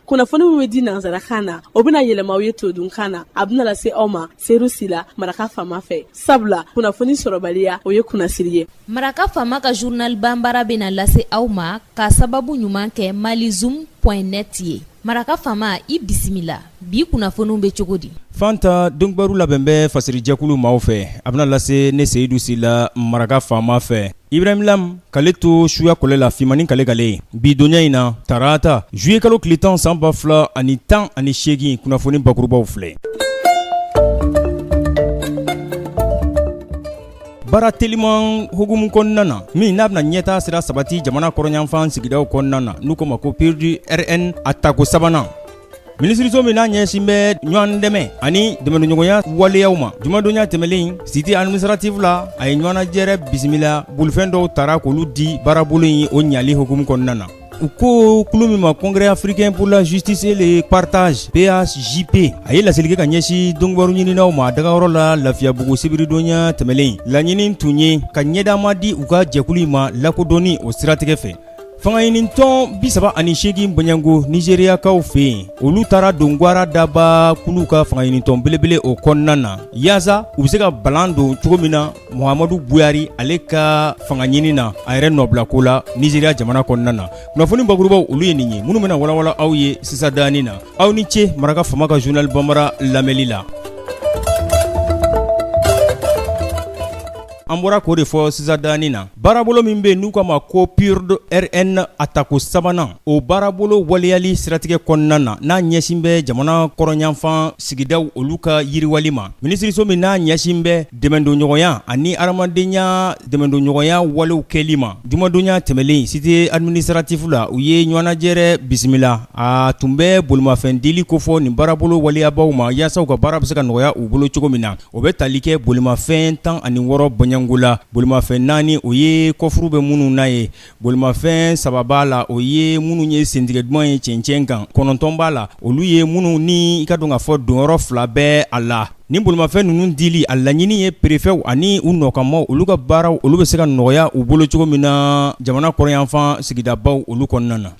kunnafoni min bɛ di nanzarakan na o bɛna yɛlɛma aw ye todunkan na a bɛna lase aw ma Seru Sila maraka faama fɛ sabula kunnafoni sɔrɔbaliya o ye kunnasiri ye. Maraka faama ka journal banbara bɛna lase aw ma ka sababu ɲuman kɛ malizoom.net ye. Maraka faama i bisimila bi kunnafoniw bɛ cogo di? Fanta dɔnkibaru labɛn bɛ fasiri jɛkulu maaw fɛ a bɛna lase ne Seyidu Sila maraka faama fɛ. Ibrahim Lam k'ale to suya kɔlɛ la fimani kale bi donya in na tarata juillet kalo tile 10 san 2018 kunnafoni bakurubaw filɛ. Bara teliman hukumu kɔnɔna na min n'a bɛna ɲɛtaa sira sabati jamana kɔrɔnyanfan sigidaw kɔnɔna na n'u ko ma ko PURDRN atako sabanan. Minisiriso min n'a ɲɛsin bɛ ɲɔgɔn dɛmɛ ani dɛmɛdoɲɔgɔnya waleyaw ma jumadonya tɛmɛlen cité administrative la a ye ɲɔgɔnnajɛrɛ bisimila bolifɛn dɔw tara k'olu di baarabolo in o ɲali hukumu kɔnɔna na. U ko kulu min ma Congrès africain pour la justice et le partage PAJP a ye laseli kɛ ka ɲɛsin dɔnkibaru ɲininaw ma dagayɔrɔ la Lafiyabugu sibiridonya tɛmɛlen laɲini tun ye ka ɲɛdama di u ka jɛkulu in ma lakodɔnni o siratigɛ fɛ. Fangaɲinitɔn 38 Banyango Nigériyakaw fɛ yen olu taara don Gwara Daba kulu ka fangaɲinitɔn belebele o kɔnɔna na yaasa u bɛ se ka balan don cogo min na Muhamadu Buyari ale ka fangaɲini na a yɛrɛ nɔbilako la Nigériya jamana kɔnɔna na. Kunnafoni bakurubaw olu ye nin ye minnu bɛna walawala aw ye sisan dani na aw ni ce maraka faama ka journal banbara lamɛnli la. An bɔra k'o de fɔ sisan dani na baarabolo min bɛ n'u k'a ma ko PURDRN atako sabanan o baarabolo waleyali siratigɛ kɔnɔna na n'a ɲɛsin bɛ jamana kɔrɔnyanfan sigidaw olu ka yiriwali ma minisiriso min n'a ɲɛsin bɛ dɛmɛdoɲɔgɔnya ani adamadenya dɛmɛdoɲɔgɔnya walew kɛli ma jumadonya tɛmɛlen cité administrative la u ye ɲɔgɔnnajɛrɛ bisimila a tun bɛ bolimafɛn dili kofɔ nin baarabolo waleyabaw ma yaasa u ka baara bɛ se ka nɔgɔya u bolo cogo min na o bɛ tali kɛ bolimafɛn 16 Banyangola bolimafɛn 4 o ye kɔfuru bɛ minnu na ye bolimafɛn 3 b'a la o ye minnu ye sentigɛ duman ye cɛncɛn kan 9 b'a la olu ye minnu ni i ka dɔn ka fɔ donyɔrɔ 2 bɛɛ a la ni bolimafɛn ninnu dili a laɲini ye préfet ani u nɔkamaw olu ka baaraw olu bɛ se ka nɔgɔya u bolo cogo min na jamana kɔrɔnyanfan sigidabaw olu kɔnɔna na.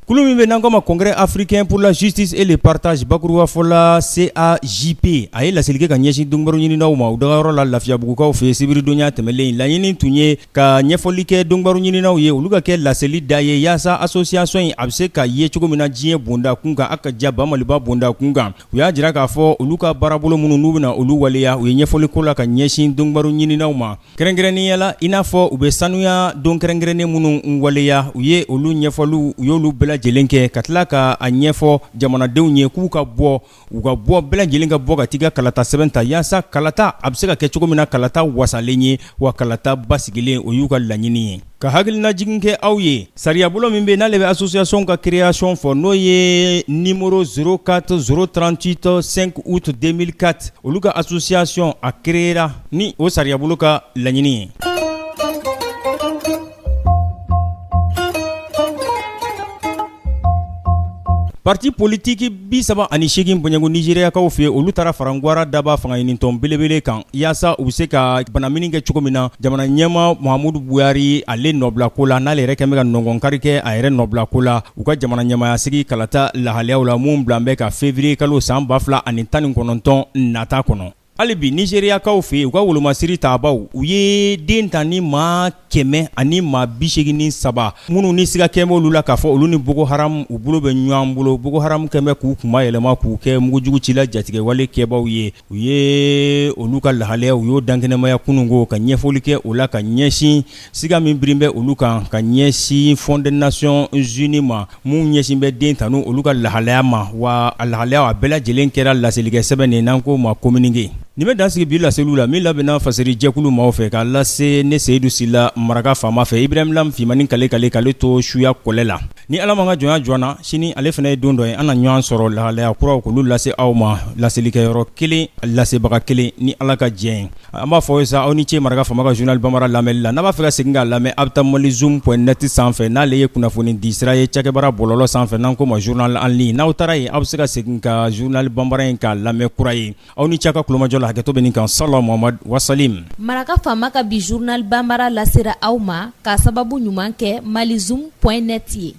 Kulu min bɛ n'an ko ma Congrès africain pour la justice et le partage bakuruba fɔla CAJP a ye laseli kɛ ka ɲɛsin dɔnkibaru ɲininaw ma u dagayɔrɔ la Lafiyabugukaw fɛ sibiridonya tɛmɛlen laɲini tun ye ka ɲɛfɔli kɛ dɔnkibaru ɲininaw ye olu ka kɛ laseli da ye yaasa association in a bɛ se ka ye cogo min na diɲɛ bonda kun kan a ka ja Bamaliba bonda kun kan u y'a jira k'a fɔ olu ka baarabolo minnu n'u bɛna olu waleya u ye ɲɛfɔli ko la ka ɲɛsin dɔnkibaru ɲininaw ma kɛrɛnkɛrɛnnenya la i n'a fɔ u bɛ sanuya don kɛrɛnkɛrɛnnen minnu waleya u ye olu ɲɛfɔliw u y'olu bɛɛ lajɛlen kɛ ka tila ka a ɲɛfɔ jamanadenw ye k'u ka bɔ bɛɛ lajɛlen ka bɔ ka t'i ka kalata sɛbɛn ta yaasa kalata a bɛ se ka kɛ cogo min na kalata wasalen ye wa kalata basigilen o y'u ka laɲini ye. Ka hakilina jigin kɛ aw ye sariyabolo min bɛ n'ale bɛ association ka création fɔ n'o ye numéro 04 038 5 août 2004 olu ka association a créera ni o sariyabolo ka laɲini ye. Parti politique 38 Banyango Nigériyakaw fɛ olu taara fara Gwara Daba fangaɲinitɔn belebele kan yaasa u bɛ se ka banamini kɛ cogo min na jamana ɲɛma Muhamadu Buyari ale nɔbilako la n'ale yɛrɛ kɛn bɛ ka nɔngɔnkari kɛ a yɛrɛ nɔbilako la u ka jamana ɲɛmayasigi kalata lahaliyaw la mun bilan bɛ ka février kalo san 2019 nata kɔnɔ. Hali bi Nigériyakaw fɛ yen u ka wolomasiri taabaw u ye den ta ni maa 100 ani maa 87 minnu ni siga kɛmɛ olu la k'a fɔ olu ni Boko Haram u bolo bɛ ɲɔgɔn bolo Boko Haram kɛmɛ k'u kunba yɛlɛma k'u kɛ mugujugu cila jatigɛwale kɛbaw ye u ye olu ka lahalaya u y'o dankɛnɛmaya kununko ka ɲɛfɔli kɛ o la ka ɲɛsin siga min birin bɛ olu kan ka ɲɛsin Fonds des Nations Unies ma mun ɲɛsin bɛ den tanu olu ka lahalaya ma wa a lahalaya a bɛɛ lajɛlen kɛra laselikɛ sɛbɛn de n'an ko ma communiqué. Nin bɛ dansigi bi laseliw la min labɛnna fasiri jɛkulu maaw fɛ k'a lase ne Seyidu Sila maraka faama fɛ Ibrahim Lam fimani kale to suya kɔlɛ la ni ala ma ka jɔnya jɔna sini ale fana ye don dɔ ye an na ɲɔgɔn sɔrɔ lahalaya kuraw k'olu lase aw ma laselikɛyɔrɔ kelen lasebaga kelen ni ala ka jɛ ye an b'a fɔ sa aw ni ce maraka fama ka journal Bambara lamɛnli la n'a b'a fɛ ka segin k'a lamɛn a bɛ taa malizoom.net sanfɛ n'ale ye kunnafoni di sira ye cakɛbara bɔlɔlɔ sanfɛ n'an ko ma journal en ligne n'aw taara yen aw bɛ se ka segin ka journal Bambara in k'a lamɛn kura ye aw ni cɛ ka kulomajɔ la hakɛto bɛ nin kan Sala Muhamad wasalim. Maraka fama ka bi journal Bambara lasera aw ma k'a sababu ɲuman kɛ malizoom.net ye.